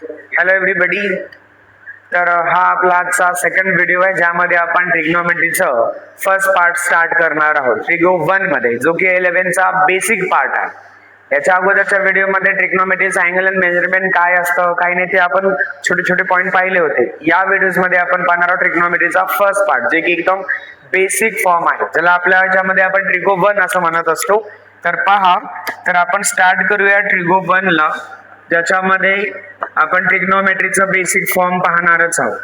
Hello everybody. तर हा आपला आजचा सेकंड व्हिडिओ आहे ज्यामध्ये आपण ट्रिग्नोमेट्रीचं फर्स्ट पार्ट स्टार्ट करणार आहोत ट्रिगो 1 मध्ये, जो की 11चा बेसिक पार्ट आहे. याच्या अगोदरच्या व्हिडिओमध्ये ट्रिग्नोमेट्रीचं अँगल अँड मेजरमेंट काय असतं काय नाही ते आपण छोटे छोटे पॉईंट पाहिले होते. या व्हिडिओज मध्ये आपण पाहणार आहोत ट्रिग्नोमेट्रीचा फर्स्ट पार्ट, जे की एकदम बेसिक फॉर्म आहे, ज्याला आपल्या याच्यामध्ये आपण ट्रिगो 1 असं म्हणत असतो. तर पहा, तर आपण स्टार्ट करूया ट्रिगो 1 ला, ज्याच्यामध्ये आपण ट्रिग्नोमेट्रीचा बेसिक फॉर्म पाहणारच आहोत.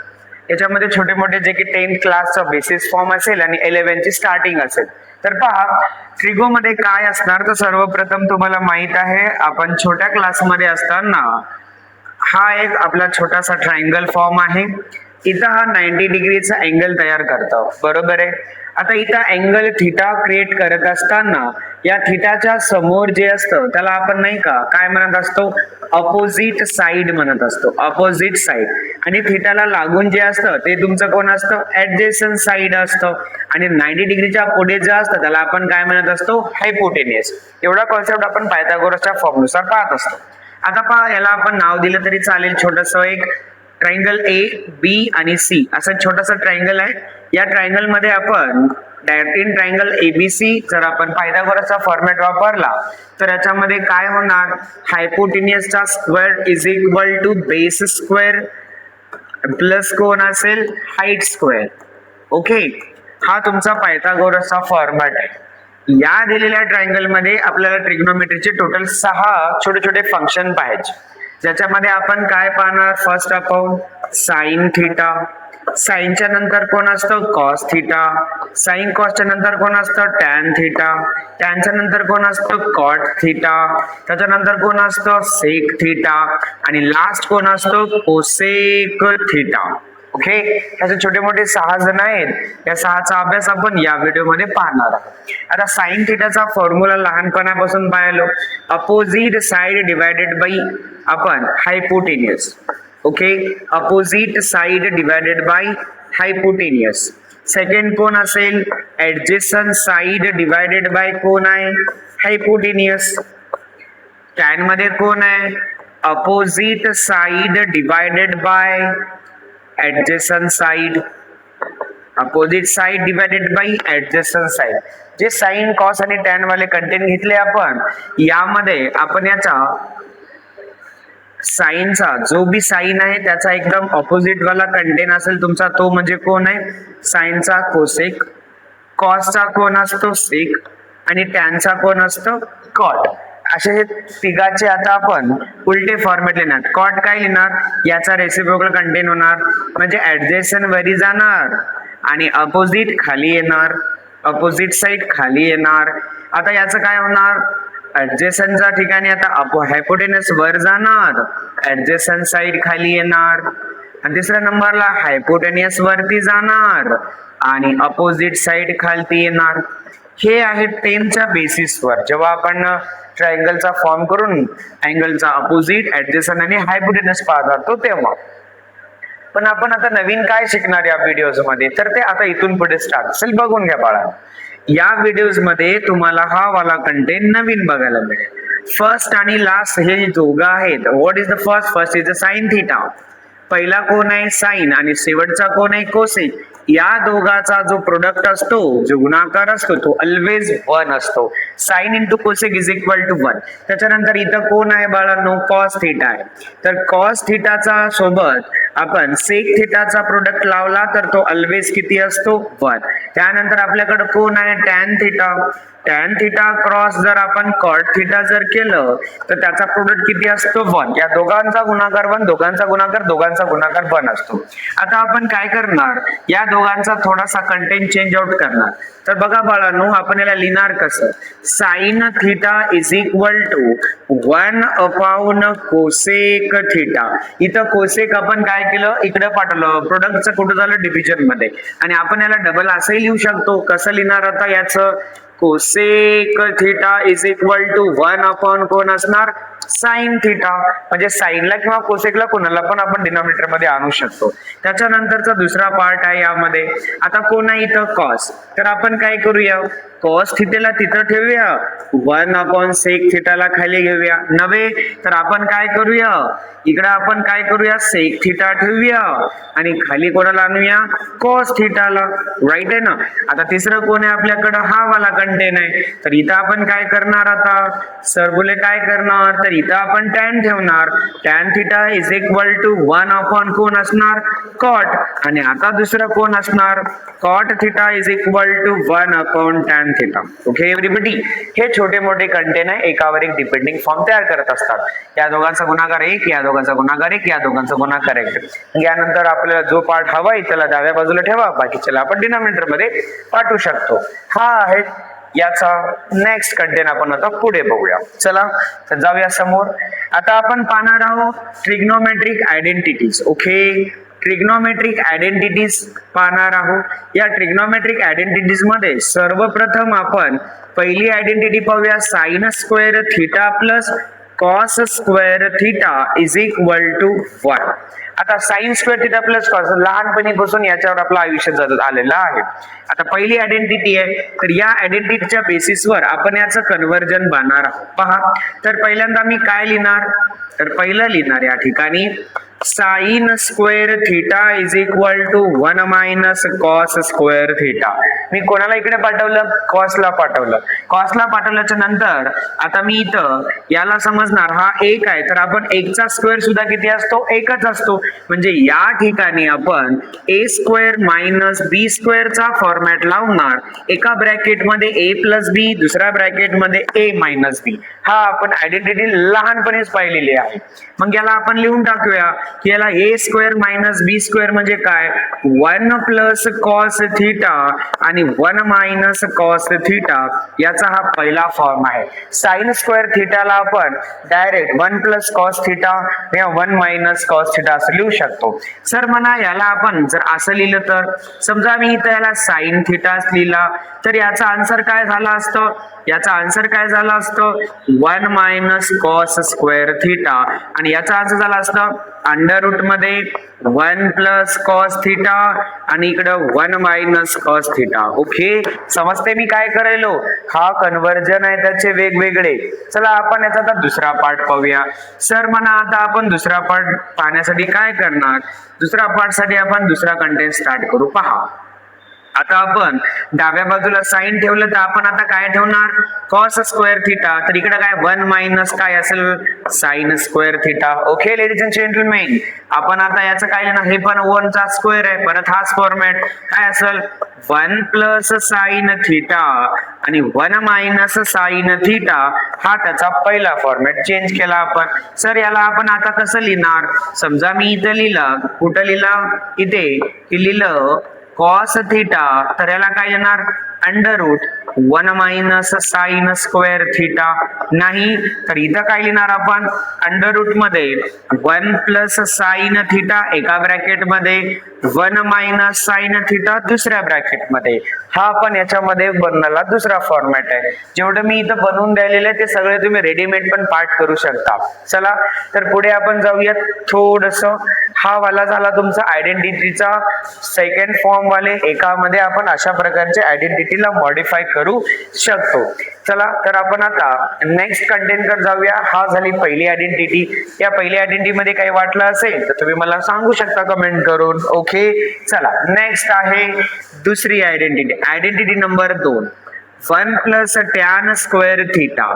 याच्यामध्ये छोटे मोठे जे की 10th क्लासचा बेसिस फॉर्म असेल आणि 11ची स्टार्टिंग असेल. तर पहा, ट्रिगो मध्ये काय असणार, तर सर्वप्रथम तुम्हाला माहित आहे आपण छोट्या क्लासमध्ये असताना हा एक आपला छोटासा ट्रायंगल फॉर्म आहे. इथं हा 90 डिग्रीचा अँगल तयार करतो, बरोबर आहे. आता इथं अँगल थिटा क्रिएट करत असताना या थिटाच्या समोर जे असतं त्याला आपण नाही का काय म्हणत असतो, अपोजिट साइड म्हणत असतो, अपोजिट साइड. आणि थिटाला लागून जे असतं ते तुमचं कोण असतं, ऍडजेसंट साइड असतं. आणि 90 डिग्रीच्या पुढे जे असतं त्याला आपण काय म्हणत असतो, हायपोटेनियस. एवढा कॉन्सेप्ट आपण पायथागोरसच्या फॉर्मनुसार पाहत असतो. आता पहा, याला आपण नाव दिलं तरी चालेल, छोटस एक ट्रायंगल ए बी आणि सी असं छोटस ट्रायंगल आहे. या ट्रायंगल मध्ये आपण इन ट्रायंगल एबीसी जर आपण पायथागोरसचा फॉर्मॅट वापरला तर याच्यामध्ये काय होणार, हायपोटेनियसचा square is equal to base square plus कोण असेल, हाईट स्क्वेअर. ओके, हा तुमचा पायथागोरसचा फॉर्मॅट आहे. या दिलेल्या ट्रायंगल मध्ये आपल्याला ट्रिग्नोमेट्रीचे टोटल 6 छोटे छोटे फंक्शन पाहायचे, ज्याच्यामध्ये आपण काय पाहणार, फर्स्ट आपण साइन थिटा, साइनच्या नंतर कोण असतं, कॉस थिटा, साइन कॉसच्या नंतर कोण असतं, टॅन थिटा, टॅनच्या नंतर कोण असतं, कॉट थिटा, त्याच्यानंतर कोण असतं, सेक थिटा, आणि लास्ट कोण असतं, कोसेक थिटा. ओके, असे छोटे मोठे 6 जण आहेत. या 6चा अभ्यास आपण या व्हिडिओ मध्ये पाहणार आहोत. आता साइन थिटाचा फॉर्म्युला लहानपणापासून पाहिलो, अपोजिट साइड डिवायडेड बाय आपण hypotenuse. Okay, opposite side divided by hypotenuse. Second कोण असेल, ऍडजेसंट साइड डिवायडेड बाय कोण आहे, हायपोटेनियस. टॅन मध्ये कोण आहे, opposite side divided by adjacent side, opposite side divided by adjacent side. जे साइन कॉस आणि टॅन वाले कंटेंट घेतले आपण, यामध्ये आपण याचा साइनचा जो भी साइन आहे त्याचा एकदम ऑपोजिट वाला कंटेंट असेल तुमचा, तो म्हणजे कोण आहे, साइनचा कोसेक, कॉसचा कोण असतो, सेक, आणि टॅनचा कोण असतो, कॉट. असे हे तिघाचे आता आपण उलटे फॉर्मॅट लिहिणार. कॉट काय लिहिणार, याचा रेसिप्रोकल कंटेंट होणार, म्हणजे ऍडजेसंट वरी जाणार आणि अपोजिट खाली येणार, अपोजिट साइड खाली येणार. आता याचं काय होणार, ऍडजेसंटच्या ठिकाणी आता हायपोटेनस वर जाणार, ऍडजेसंट साइड खाली येणार. आणि तिसऱ्या नंबरला हायपोटेनियस वरती जाणार आणि अपोजिट साइड खालती येणार. हे आहे 10च्या बेसिसवर जेव्हा आपण ट्रायंगलचा फॉर्म करून अँगलचा अपोजिट, ऍडजेसंट आणि हायपोटेनस पाहत तो तेव्हा. पण आपण आता नवीन काय शिकणार या व्हिडिओज मध्ये, तर ते आता इथून पुढे स्टार्ट असेल, बघून घ्या बाळा. या व्हिडिओज मध्ये तुम्हाला हा वाला कंटेंट नवीन बघायला मिळेल. फर्स्ट आणि लास्ट हे दोघं आहेत. What is the first, first is the sine theta. पहिला कोण आहे, साइन, आणि शेवटचा कोण आहे, कोसेक. या दोघाचा जो प्रोडक्ट असतो, जो गुणाकार असतो, तो ऑलवेज 1 असतो. Sine into cosec is equal to 1. त्याच्यानंतर इथं कोण आहे बाळांनो, कॉस थिटा आहे. तर कॉस थिटाचा सोबत आपण सेक थिटाचा प्रोडक्ट लावला तर तो ऑलवेज किती असतो, 1. त्यानंतर आपल्याकडे कोण आहे, tan theta. Tan theta cross जर आपण कॉट थिटा जर केलं तर त्याचा प्रोडक्ट किती असतो, 1. या दोघांचा गुणाकार 1, दोघांचा गुणाकार 1 असतो. आता आपण काय करणार, या दोघांचा थोडासा कंटेंट चेंज आउट करणार. तर बघा बाळांनो, आपण याला लिहिणार कसं, sine theta is equal to 1 upon cosec theta. इथं कोसेक आपण काय केलं, इकडे पाठवलं, प्रोडक्टचं कुठं झालं, डिव्हिजन मध्ये. आणि आपण याला डबल असंही लिहू शकतो. कसं लिहिणार आता याचं, cosec theta is equal to 1 upon कोण असणार, साइन थिटा, म्हणजे साइनला किंवा कोसेकला कोणाला पण आपण डिनॉमिनेटर मध्ये आणू शकतो. त्याच्यानंतरचा दुसरा पार्ट आहे यामध्ये. आता कोण आहे इथं कॉस, तर आपण काय करूया, कॉस थिटेला तिथं ठेवूया, 1/sec थिटाला खाली घेऊया. नव्हे तर आपण काय करूया, इकडे आपण काय करूया, सेक थिटा ठेवूया आणि खाली कोणाला आणूया, कॉस थिटाला. राईट आहे ना. आता तिसरं कोण आहे आपल्याकडं, हा वाला कंटेन आहे. तर इथं आपण काय करणार, आता सर बोले काय करणार, तर इथं आपण टॅन ठेवणार. Tan theta is equal to 1 कोण असणार, कॉट. आणि आता दुसरं कोण असणार, cot theta is equal to 1 tan theta. Okay everybody, हे छोटे मोठे कंटेन आहे, एकावर एक डिपेंडिंग फॉर्म तयार करत असतात. या दोघांचा गुणाकार 1, या दोघांचा गुणाकार 1, या दोघांचा गुणाकार 1. यानंतर आपल्याला जो पार्ट हवाय त्याला डाव्या बाजूला ठेवा, बाकीच्याला आपण डिनॉमिनेटर मध्ये पाठवू शकतो. हा आहे याचा नेक्स्ट कंटेन. आपण आता पुढे बघूया. चला तर जाऊया समोर. आता आपण पाहणार आहोत trigonometric identities. Okay, trigonometric identities पाहणार आहोत. या ट्रिग्नोमेट्रिक आयडेंटिटीज मध्ये सर्वप्रथम आपण पहिली आयडेंटिटी पाहूया, sine square theta plus cos square theta is equal to 1. आता sine square theta plus cos लहानपणीपासून याच्यावर आपलं आयुष्य आलेलं आहे. आता पहिली आयडेंटिटी आहे, तर या आयडेंटिटीच्या बेसिसवर आपण याचं कन्व्हर्जन बांधणार आहोत. पहा, तर पहिल्यांदा मी काय लिहिणार, तर पहिलं लिहिणार या ठिकाणी sine square theta is equal to 1 cos square theta. मी कोणाला इकडे पाठवलं, कॉसला पाठवलं. कॉसला पाठवल्याच्या नंतर आता मी इथं याला समजणार हा 1 आहे, तर आपण 1 चा स्क्वेअर सुद्धा किती असतो, 1च असतो. म्हणजे या ठिकाणी आपण a square minus b square चा फॉर्मॅट लावणार. एका ब्रॅकेट मध्ये a प्लस b, दुसऱ्या ब्रॅकेट मध्ये a मायनस b. हा आपण आयडेंटिटी लहानपणीच पाहिलेली आहे. मग याला आपण लिहून टाकूया की याला a square minus b square म्हणजे काय, 1 प्लस कॉस थिटा आणि 1 मायनस कॉस थिटा, याचा हा पहिला फॉर्म आहे. साइन स्क्वेअर थिटाला आपण डायरेक्ट 1 प्लस कॉस थिटा या 1 मायनस कॉस थिटा असं लिहू शकतो. सर म्हणा याला आपण जर असं लिहिलं तर, समजा मी इथं याला साइन थिटा लिहिला, तर याचा आन्सर काय झाला असतं, याचा आन्सर काय झाला असतं, 1 मायनस कॉस स्क्वेअर थिटा. आणि याचा आन्सर झाला असतं अंडर रूट मध्ये 1 प्लस कॉस थिटा आणि इकडं 1 मायनस कॉस थिटा. ओके, समजते मी काय करायलो, हा कन्व्हर्जन आहे त्याचे वेगवेगळे. चला आपण याचा आता दुसरा पार्ट पाहूया. सर म्हणा आता आपण दुसरा पार्ट पाहण्यासाठी काय करणार, दुसरा पार्ट साठी आपण दुसरा कंटेंट स्टार्ट करू. पहा, आता आपण डाव्या बाजूला साइन ठेवलं, तर आपण आता काय ठेवणार, कॉस स्क्वेअर थिटा. तर इकडे काय 1 मायनस काय असेल, sign square theta. Okay ladies and gentlemen, आपण आता याचं काय लिहिणार, हे पण 1 चा स्क्वेअर आहे. परत हाच फॉर्मॅट काय असेल, 1 प्लस साइन थिटा आणि 1 मायनस साइन थिटा, हा त्याचा पहिला फॉर्मॅट चेंज केला आपण. सर याला आपण आता कसं लिहिणार, समजा मी इथं लिहिलं, कुठं लिहिलं, इथे लिहिलं कॉस थिटा, तर याला काय येणार, under root 1 minus sine square theta. नाही तर इथं काय लिहिणार आपण, अंडर रूट मध्ये 1 प्लस साइन थिटा एका ब्रॅकेट मध्ये, 1 मायनस साइन थिटा दुसऱ्या ब्रॅकेट मध्ये. हा आपण याच्यामध्ये बनवलेला दुसरा फॉर्मॅट आहे. जेवढं मी इथं बनवून द्यायलेलं आहे ते सगळे तुम्ही रेडीमेड पण पार्ट करू शकता. चला तर पुढे आपण जाऊयात थोडस. हा वाला झाला तुमचा आयडेंटिटीचा सेकंड फॉर्म वाले. एकामध्ये आपण अशा प्रकारचे आयडेंटिटीला मॉडिफाय करू शकतो. चला तर आपण आता नेक्स्ट कंटेंटवर जाऊया. हा झाली पहिली आयडेंटिटी. या पहिली आयडेंटिटी मध्ये काही वाटलं असेल तर तुम्ही मला सांगू शकता कमेंट करून. ओके चला नेक्स्ट आहे दुसरी identity. Identity number 2, 1 plus tan square theta.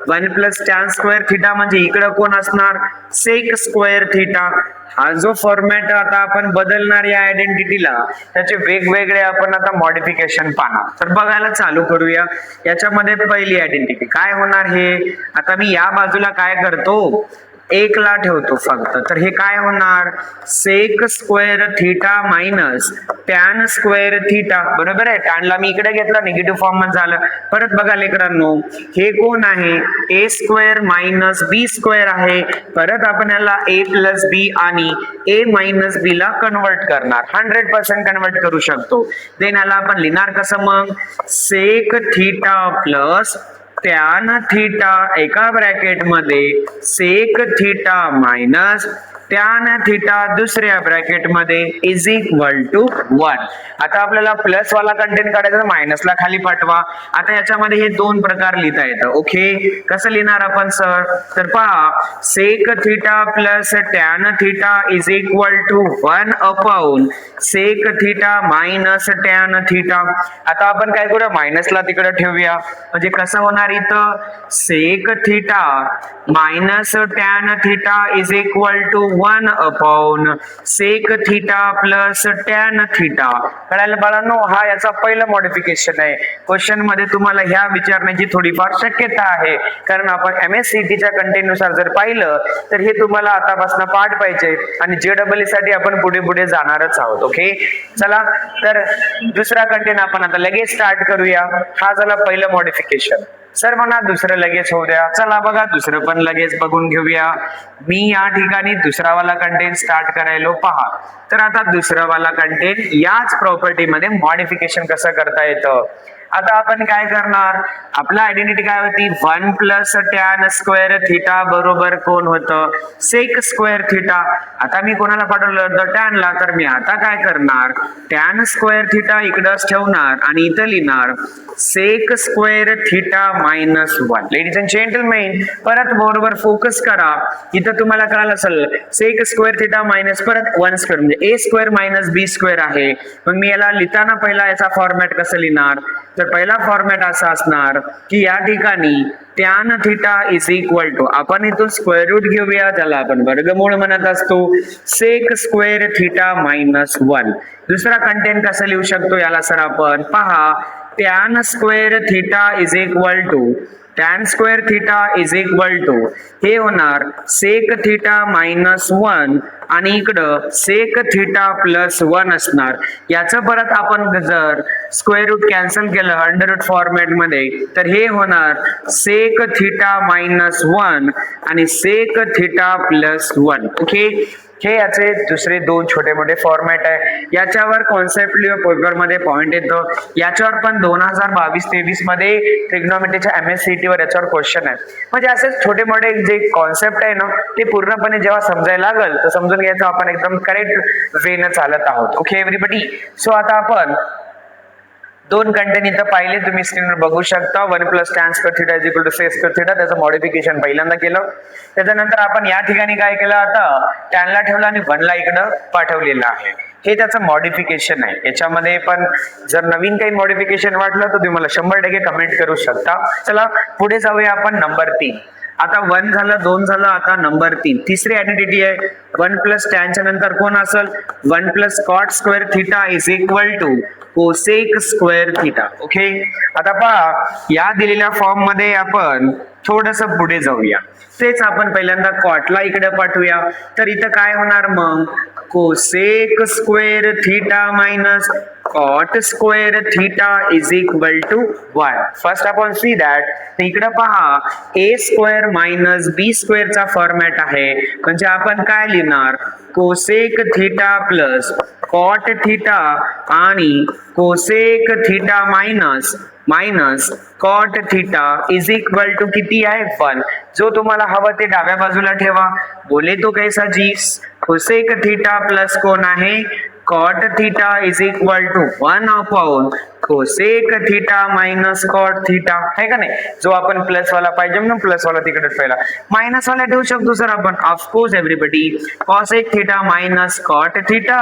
1 plus tan square theta म्हणजे इकडं कोण असणार, सेक स्क्वेअर थिटा. हा जो फॉर्मॅट आता आपण बदलणार या आयडेंटिटीला, त्याचे वेगवेगळे आपण आता मॉडिफिकेशन पाहणार. तर बघायला चालू करूया. याच्यामध्ये पहिली आयडेंटिटी काय होणार, हे आता मी या बाजूला काय करतो, 1 ला ठेवतो फक्त. तर हे काय होणार, sec square theta minus tan square theta. बरोबर आहे, टॅनला मी इकडे घेतला, निगेटिव्ह फॉर्म मध्ये झालं. परत बघा लेकरांनो, हे कोण आहे, ए स्क्वेअर मायनस बी स्क्वेअर आहे. परत आपण याला ए प्लस बी आणि ए मायनस बी ला कन्वर्ट करणार, 100% कन्वर्ट करू शकतो. देन याला आपण लिहिणार कसं मग, sec theta plus tan theta एका ब्रॅकेटमध्ये sec theta minus tan theta दुसऱ्या ब्रॅकेटमध्ये इज इक्वल टू 1. आता आपल्याला प्लस वाला कंटेंट काढायचा, मायनसला खाली पाठवा. आता याच्यामध्ये हे दोन प्रकार लिहिता येतं. ओके, कसं लिहिणार आपण सर? तर पहा, sec theta plus tan theta is equal to 1 upon sec theta minus tan theta. आता आपण काय करूया, मायनसला तिकडे ठेवूया. म्हणजे कसं होणार इथं, sec theta minus tan theta is equal to 1 upon sec theta plus tan theta. कळायला बाळांनो, हा याचा पहिला मॉडिफिकेशन आहे. क्वेश्चन मध्ये तुम्हाला ह्या विचारण्याची थोडीफार शक्यता आहे, कारण आपण MSCT च्या कंटेंट नुसार जर पाहिलं तर हे तुम्हाला आतापासून पाठ पाहिजे आणि JEE साठी आपण पुढे पुढे जाणारच आहोत. ओके, चला तर दुसरा कंटेंट आपण आता लगेच स्टार्ट करूया. हा झाला पहिलं मॉडिफिकेशन. सर म्हणा दुसरं लगेच होऊ द्या. चला बघा, दुसरं पण लगेच बघून घेऊया. मी या ठिकाणी दुसरा वाला कंटेंट स्टार्ट करायलो. पहा, तर आता दुसरा वाला कंटेंट याच प्रॉपर्टी मध्ये मॉडिफिकेशन कसं करता येतं. आता आपण काय करणार, आपला आयडेंटिटी काय होती, 1 प्लस टॅन स्क्वेअर थिटा बरोबर कोण होतं, सेक स्क्वेअर थिटा. आता मी कोणाला पाठवलं होतं, टॅनला. तर मी आता काय करणार, टॅन स्क्वेअर थिटा इकडंच ठेवणार आणि इथं लिहिणार sec square theta minus 1. Ladies and gentlemen, परत बरोबर फोकस करा. इथं तुम्हाला कळालं असेल, सेक स्क्वेअर थिटा मायनस परत 1 स्क्वेअर म्हणजे a square minus b square आहे. मग मी याला लिहिताना पहिला याचा फॉर्मॅट कसं लिहिणार, तर पहिला फॉर्मॅट असा असणार की या ठिकाणी tan theta is equal to, आपण इथून स्क्वेअर रूट घेऊया, त्याला आपण वर्गमूळ म्हणत असतो, सेक स्क्वेअर थिटा मायनस 1. दुसरा कंटेंट कसं लिहू शकतो याला सर आपण, पहा, tan square theta is equal to tan square theta is equal to हे होणार सेक थिटा मायनस 1 आणि इकडं सेक थिटा प्लस 1 असणार. याचं परत आपण जर स्क्वेअर रूट कॅन्सल केलं अंडर रूट फॉर्मॅट मध्ये, तर हे होणार सेक थिटा मायनस 1 आणि सेक थिटा प्लस 1. ओके, हे याचे दुसरे दोन छोटे मोठे फॉर्मॅट आहे. याच्यावर कॉन्सेप्ट पेपर मध्ये पॉइंट येतो. याच्यावर पण 2022-23 मध्ये ट्रिग्नोमेट्रीच्या MSCT वर याच्यावर क्वेश्चन आहे. म्हणजे असे छोटे मोठे जे कॉन्सेप्ट आहे ना, ते पूर्णपणे जेव्हा समजायला लागल तर समजून घ्यायचं आपण एकदम करेक्ट वे न चालत आहोत. ओके एव्हरीबडी, सो आता आपण दोन कंटेंट इथं पाहिले, तुम्ही स्क्रीनवर बघू शकता. 1 plus tan square theta is equal to sec square theta, त्याचं मॉडिफिकेशन पहिल्यांदा केलं. त्याच्यानंतर आपण या ठिकाणी काय केलं, आता टॅनला ठेवलं आणि 1 ला इकडं पाठवलेलं आहे. हे त्याचं मॉडिफिकेशन आहे. याच्यामध्ये पण जर नवीन काही मॉडिफिकेशन वाटलं तर तुम्ही मला 100% कमेंट करू शकता. चला पुढे जाऊया आपण नंबर 3. आता 1 झालं, 2 झालं, आता नंबर 3 तिसरी आयडेंटिटी आहे. 1 प्लस टॅनच्या नंतर कोण असेल, 1 plus cot square theta is equal to cosec square theta. Okay, आता पहा, या दिलेल्या फॉर्म मध्ये आपण थोडस पुढे जाऊया. तेच आपण पहिल्यांदा कॉटला इकडे पाठवूया. तर इथं काय होणार मग, cosec square theta minus cot square theta is equal to 1. First आपण सी दॅट, इकडे पहा, a स्क्वेअर मायनस b स्क्वेअरचा फॉर्मॅट आहे. म्हणजे आपण काय लिहिणार, cosec theta plus cot theta आणि cosec theta minus cot theta is equal to किती आहे, 1. जो तुम्हाला हवं ते डाव्या बाजूला ठेवा. बोले तो कैसा जीस, कोसेक थिटा प्लस कोण आहे, cot theta is equal to 1 upon cosec theta minus cot theta, है का नाही. जो आपण प्लस वाला पाहिजे म्हणून प्लस वाला तिकडे ठेवला, मायनस वाला ठेवू शकतो सर आपण. Of course everybody, cosec theta minus cot theta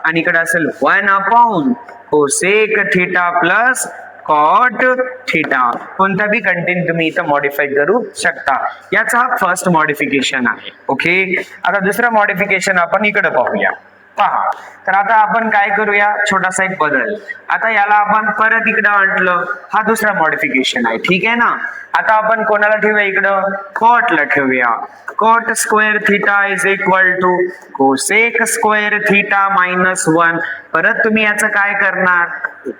आणि इकडे असेल 1 upon cosec theta plus cot theta. कोणता बी कंटेंट तुम्ही इथं मॉडिफाय करू शकता. याचा फर्स्ट मॉडिफिकेशन आहे. ओके, आता दुसरा मॉडिफिकेशन आपण इकडे पाहूया. पहा, तर आता आपण काय करूया, छोटासा एक बदल. आता याला आपण परत इकडं आणलं, हा दुसरा मॉडिफिकेशन आहे. ठीक आहे ना. आता आपण कोणाला ठेवूया, इकडं कॉटला ठेवूया. Cot square theta is equal to cosec square theta minus 1. परत तुम्ही याचं काय करणार,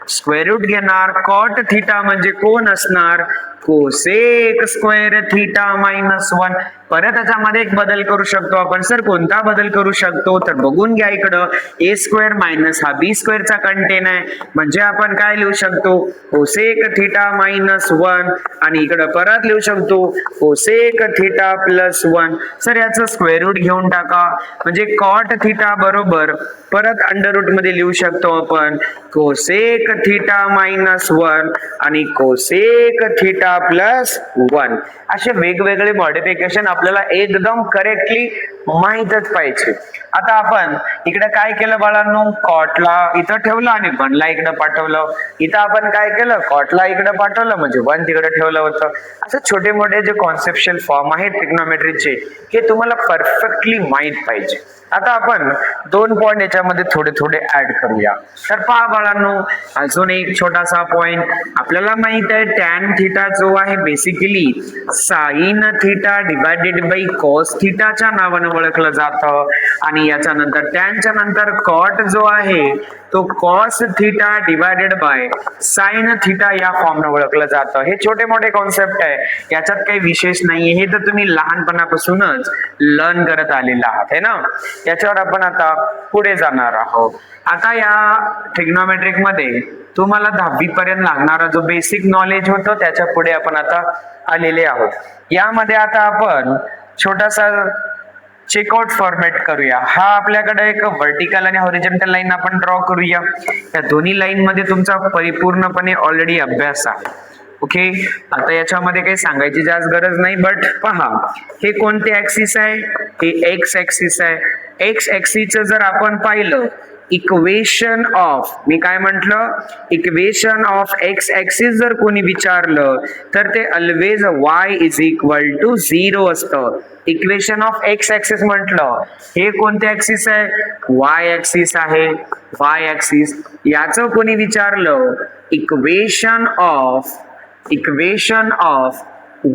स्क्वेअर रूट घेणार. कॉट थिटा म्हणजे कोण असणार, कोसेक स्क्वेअर थिटा मायनस 1. परत याच्यामध्ये एक बदल करू शकतो आपण. सर कोणता बदल करू शकतो, तर बघून घ्या इकडं. ए स्क्वेअर मायनस हा बी स्क्वेअरचा कंटेन आहे, म्हणजे आपण काय लिहू शकतो, कोसेक थिटा मायनस 1. आणि इकडं परत लिहू शकतो कोसेक थिटा प्लस 1. सर याचं स्क्वेअर रूट घेऊन टाका, म्हणजे कॉट थिटा बरोबर परत अंडर रूट मध्ये लिहू शकतो आपण कोसेक थिटा मायनस 1 आणि कोसेक थिटा प्लस 1. असे वेगवेगळे मॉडिफिकेशन आपल्याला एकदम करेक्टली माहीतच पाहिजे. आता आपण इकडे काय केलं बाळांनो, कॉटला इथं ठेवलं आणि 1 ला इकडे पाठवलं. इथं आपण काय केलं, कॉटला इकडे पाठवलं म्हणजे 1 तिकडे ठेवलं होतं. असं छोटे मोठे जे कॉन्सेप्च्युअल फॉर्म आहेत ट्रिग्नोमेट्रीचे हे तुम्हाला परफेक्टली माहित पाहिजे. आता आपण 2 पॉइंट याच्यामध्ये थोडे थोडे ऍड करूया. तर पहा बाळांनो, अजून एक छोटासा पॉइंट आपल्याला माहित आहे, टॅन थिटा जो आहे basically sine theta divided by cos थिटाच्या नावाने ओळखलं जातं. आणि याच्या नंतर टॅनच्या नंतर कॉट जो आहे तो cos theta divided by sine theta या फॉर्मने ओळखलं जातं. हे छोटे मोठे कॉन्सेप्ट आहे, याच्यात काही विशेष नाहीये. हे तर तुम्ही लहानपणापासूनच लर्न करत आलेला आहात है ना. याच्यावर आपण आता पुढे जाणार आहोत. आता या ट्रिग्नोमेट्रिक मध्ये तुम्हाला 10वी पर्यंत लागणारा जो बेसिक नॉलेज होतं त्याच्या पुढे आपण आता आलेले आहोत. यामध्ये आता आपण छोटासा चेकआउट फॉर्मॅट करूया. हा आपल्याकडे एक व्हर्टिकल आणि हॉरिझॉन्टल लाईन आपण ड्रॉ करूया. या दोन्ही लाईन मध्ये तुमचा परिपूर्णपणे ऑलरेडी अभ्यास आहे. ओके, आता याच्यामध्ये काही सांगायची जास्त गरज नाही. बट पहा, हे कोणते ऍक्सिस आहे, हे एक्स ऍक्सिस आहे. एक्स ऍक्सिस जर आपण पाहिलं, इक्वेशन ऑफ, मी काय म्हंटल, इक्वेशन ऑफ एक्स ऍक्सिस जर कोणी विचारलं तर ते always y is equal to 0 असतं. इक्वेशन ऑफ एक्स ऍक्सिस म्हटलं, हे कोणते ऍक्सिस आहे, y ऍक्सिस आहे. y ऍक्सिस याचं कोणी विचारलं, इक्वेशन ऑफ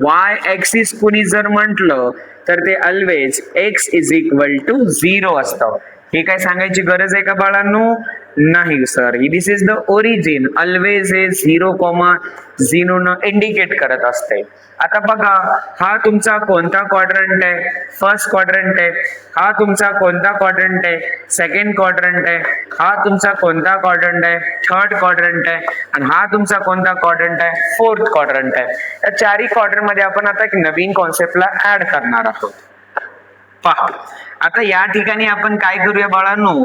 y ऍक्सिस कोणी जर म्हटलं तर ते always x is equal to 0 असतं. हे काय सांगायची गरज आहे का बाळांनो, नाही sir. This is the origin, always हे 0,0 न इंडिकेट करत असते. आता बघा, हा तुमचा कोणता क्वाड्रंट आहे, फर्स्ट क्वाड्रंट आहे. हा तुमचा कोणता क्वाड्रंट आहे, सेकंड क्वाड्रंट आहे. हा तुमचा कोणता क्वाड्रंट आहे, थर्ड क्वाड्रंट आहे. आणि हा तुमचा कोणता क्वाड्रंट आहे, फोर्थ क्वाड्रंट आहे. या चारही क्वाड्रंट मध्ये आपण आता एक नवीन कॉन्सेप्टला ऍड करणार आहोत. पहा, आता या ठिकाणी आपण काय करूया बाळांनो,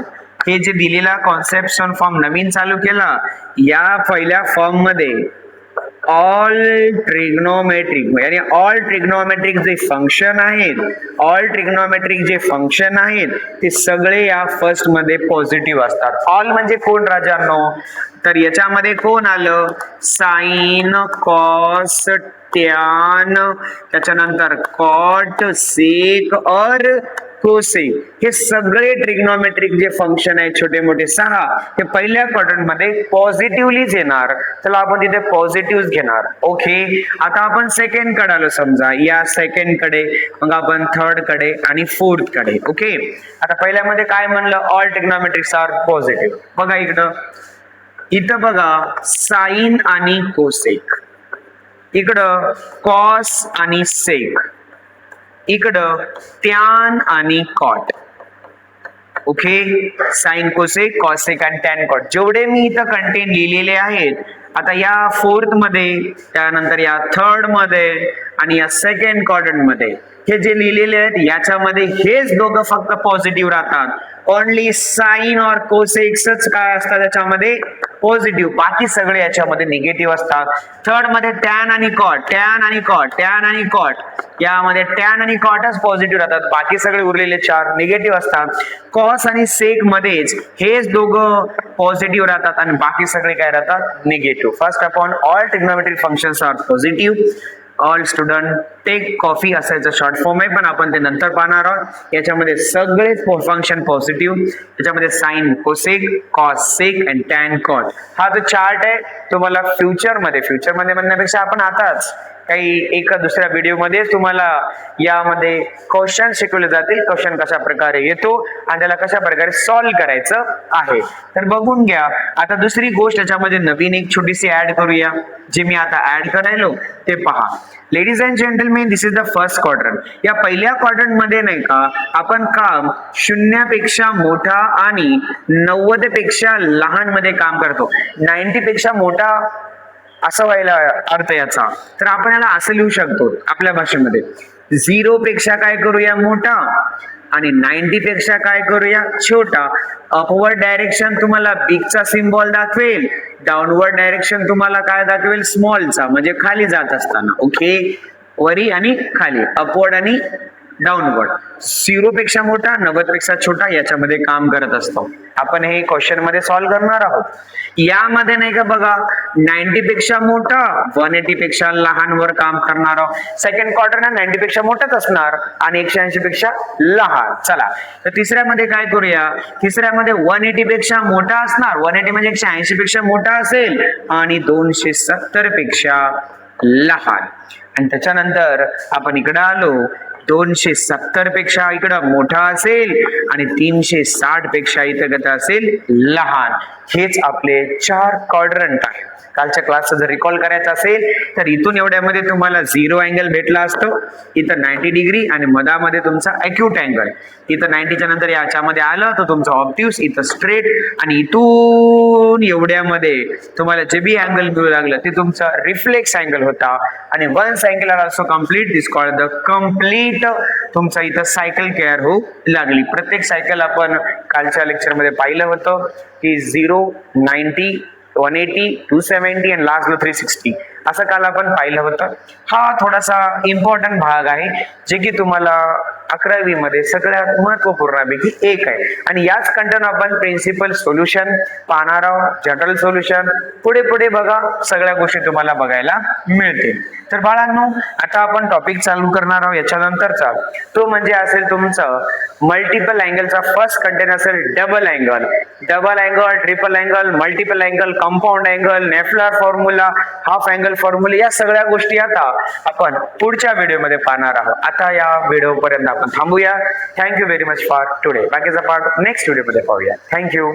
हे जे दिलेला कॉन्सेप्शन फॉर्म नवीन चालू केला, या पहिल्या फॉर्म मध्ये ऑल ट्रिग्नोमेट्रिक यानी ऑल ट्रिग्नोमेट्रिक जे फंक्शन आहेत, ऑल ट्रिग्नोमेट्रिक जे फंक्शन आहेत ते सगळे या फर्स्ट मध्ये पॉझिटिव्ह असतात. ऑल म्हणजे कोण राजांनो, तर याच्यामध्ये कोण आलं, साइन, कॉस, टॅन, त्याच्यानंतर कॉट, सेक और कोसेक. हे सगळे ट्रिग्नोमेट्रिक जे फंक्शन आहेत छोटे मोठे 6, हे पहिल्या क्वाड्रंट मध्ये पॉझिटिव्हलीच येणार. चला आपण तिथे पॉझिटिव्ह घेणार. ओके, आता आपण सेकंड कडे आलो समजा, या सेकंड कडे, मग आपण थर्ड कडे आणि फोर्थ कडे. ओके, आता पहिल्यामध्ये काय म्हणलं, ऑल ट्रिग्नोमेट्रिक्स आर पॉझिटिव्ह. बघा इथं बघा, साइन आणि कोसेक, इकडं कॉस आणि सेक, इकडं टॅन आणि cot. Okay, sine, cosec, cosec आणि टॅन, कॉट जेवढे मी इथं कंटेंट लिहिलेले आहेत, आता या फोर्थ मध्ये, त्यानंतर या थर्ड मध्ये आणि या सेकंड क्वाड्रंट मध्ये हे जे लिहिलेले आहेत याच्यामध्ये हेच दोघं फक्त पॉझिटिव्ह राहतात. ओनली साइन और कोसेक्सच काय असतात याच्यामध्ये पॉझिटिव्ह, बाकी सगळे याच्यामध्ये निगेटिव्ह असतात. थर्ड मध्ये टॅन आणि कॉट, टॅन आणि कॉट, टॅन आणि कॉट, यामध्ये टॅन आणि कॉटच पॉझिटिव्ह राहतात, बाकी सगळे उरलेले 4 निगेटिव्ह असतात. कॉस आणि सेक मध्येच हेच दोघं पॉझिटिव्ह राहतात आणि बाकी सगळे काय राहतात, negative. First upon all trigonometric functions are positive. All student take coffee असायचं शॉर्ट फॉर्म आहे, पण आपण ते नंतर पाहणार आहोत. याच्यामध्ये सगळे फंक्शन पॉझिटिव्ह, याच्यामध्ये sine, cosec, cos, sec and tan, cot. हा जो चार्ट आहे तुम्हाला फ्युचर मध्ये म्हणण्यापेक्षा आपण आताच काही एका दुसऱ्या व्हिडिओमध्ये तुम्हाला यामध्ये क्वेश्चन शिकवले जातील, क्वेश्चन कशा प्रकारे येतो आणि त्याला कशा प्रकारे सॉल्व्ह करायचं आहे. तर बघून घ्या. आता दुसरी गोष्ट याच्यामध्ये नवीन एक छोटीशी ऍड करूया, जे मी आता ऍड करायलो ते पहा. Ladies and gentlemen, this is the first quadrant. या पहिल्या क्वाड्रंट मध्ये नाही का आपण काम 0 पेक्षा मोठा आणि 90 पेक्षा लहान मध्ये काम करतो. 90 पेक्षा मोठा असं व्हायला अर्थ याचा, तर आपण याला असं लिहू शकतो आपल्या भाषेमध्ये, 0 पेक्षा काय करूया मोठा आणि 90 पेक्षा काय करूया छोटा. अपवर्ड डायरेक्शन तुम्हाला बिगचा सिम्बॉल दाखवेल, डाऊनवर्ड डायरेक्शन तुम्हाला काय दाखवेल स्मॉलचा, म्हणजे खाली जात असताना. ओके, वरी आणि खाली, अपवर्ड आणि डाऊनवर्ड. 0 पेक्षा मोठा 90 पेक्षा छोटा याच्यामध्ये काम करत असतो. आपण हे क्वेश्चन मध्ये सॉल्व्ह करणार आहोत. यामध्ये नाही का बघा 90 पेक्षा मोठा 180 पेक्षा लहान वर काम करणार आहोत. सेकंड क्वाड्रंट 90 पेक्षा मोठाच असणार आणि 180 पेक्षा लहान. चला, तर तिसऱ्यामध्ये काय करूया. तिसऱ्यामध्ये 180 पेक्षा मोठा असणार, 180 म्हणजे 180 पेक्षा मोठा असेल आणि 270 पेक्षा लहान. आणि त्याच्यानंतर आपण इकडे आलो, 270 पेक्षा इकडं मोठा असेल आणि 360 पेक्षा इथं कसं असेल लहान. हेच आपले 4 क्वाड्रंट आहे. कालच्या क्लासचं जर रिकॉल करायचं असेल तर इथून एवढ्यामध्ये तुम्हाला 0 अँगल भेटला असतो, इथं 90 डिग्री आणि मधामध्ये तुमचा अॅक्यूट अँगल. इथं 90च्या नंतर याच्यामध्ये आलं तर तुमचं ऑब्ट्यूस, इथं स्ट्रेट, आणि इथून एवढ्यामध्ये तुम्हाला जे बी अँगल मिळू लागलं ते तुमचा रिफ्लेक्स अँगल होता. आणि once angle are also complete, this called the complete. तुमचा इथं सायकल तयार होऊ लागली. प्रत्येक सायकल आपण कालच्या लेक्चरमध्ये पाहिलं होतं की 0, 90, 180, 270 आणि लास्टला 360 असं काल आपण पाहिलं होतं. हा थोडासा इम्पॉर्टंट भाग आहे, जे की तुम्हाला 11वी मध्ये सगळ्यात महत्वपूर्णपैकी एक आहे. आणि याच कंटेंट आपण प्रिन्सिपल सोल्युशन पाहणार आहोत, जनरल सोल्युशन. पुढे पुढे बघा सगळ्या गोष्टी तुम्हाला बघायला मिळतील. तर बाळांनो, आता आपण टॉपिक चालू करणार आहोत याच्यानंतरचा. तो म्हणजे असेल तुमचं मल्टिपल अँगलचा. फर्स्ट कंटेंट असेल double angle. Double angle, triple angle, multiple angle, compound angle, नेफ्लर फॉर्म्युला, हाफ अँगल फॉर्म्युला, या सगळ्या गोष्टी आता आपण पुढच्या व्हिडिओमध्ये पाहणार आहोत. आता या व्हिडिओ पर्यंत आपण थांबूया. Thank you very much for today. बाकीचा पार्ट नेक्स्ट व्हिडिओमध्ये पाहूया. थँक्यू.